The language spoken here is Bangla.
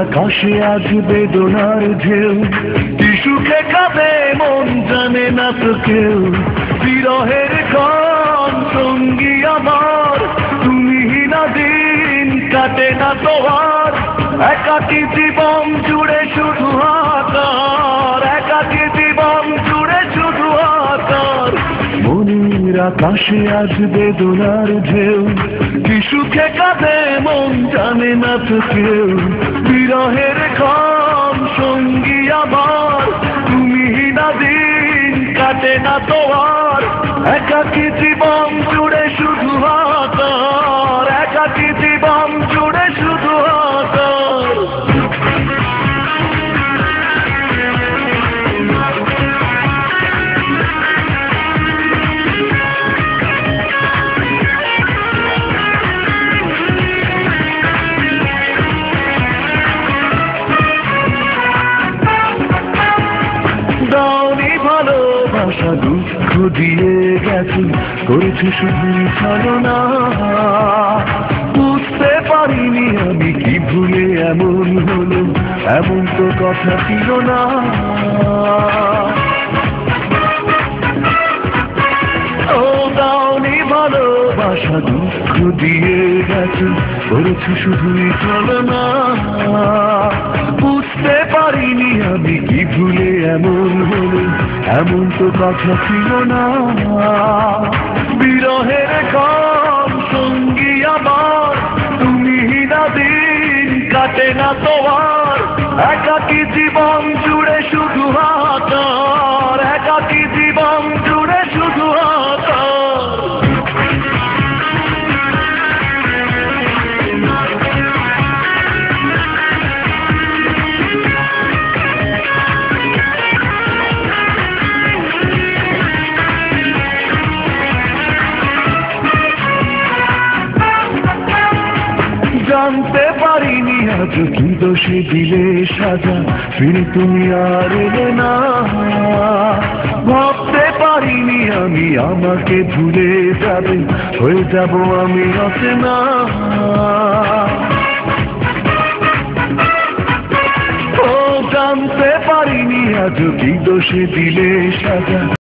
আকাশে আজ বেদনার ঢেউ, কি সুখে কাঁদে মন জানে না তো কেউ। বিরহের ক্ষণ সঙ্গী আমার, তুমি না দিন কাটে না তোমার। একাকী জীবন জুড়ে শুধু হাহাকার, একাকী জীবন জুড়ে শুধু হাহাকার। মনের আকাশে আজ বেদনার ঢেউ, কি সুখে কাঁদে মন জানে না তো কেউ। বিরহের ক্ষণ সঙ্গী আমার, তুমি না দিন কাটে না তোমার। একাকী জীবন জুড়ে শুধু হাহাকার, একাকী জীবন জুড়ে শুধু হাহাকার। দাওনি ভালোবাসা দুঃখ দিয়ে গেছে, করেছে শুধু ছলনা। বুঝতে পারিনি আমি কি ভুলে এমন হলো, এমন তো কথা ছিল না। ও দাওনি ভালোবাসা দুঃখ দিয়ে গেছে, করেছে শুধুই ছলনা। বুঝতে পারিনি আমি কি ভুলে এমন হলো, এমন তো কথা ছিল না। বিরহের ক্ষণ সঙ্গী আমার, তুমি না দিন কাটে না তোমার। একাকী জীবন জুড়ে শুধু হাহাকার, একাকী জীবন জুড়ে শুধু হাহাকার। জানতে পারিনি আজ কি দোষে দিলে সাজা, ফিরে তুমি আর এলে না। ভাবতে পারিনি আমি আমাকে ভুলে যাবে, হয়ে যাব আমি অচেনা। ও জানতে পারিনি আজ কি দোষে দিলে সাজা।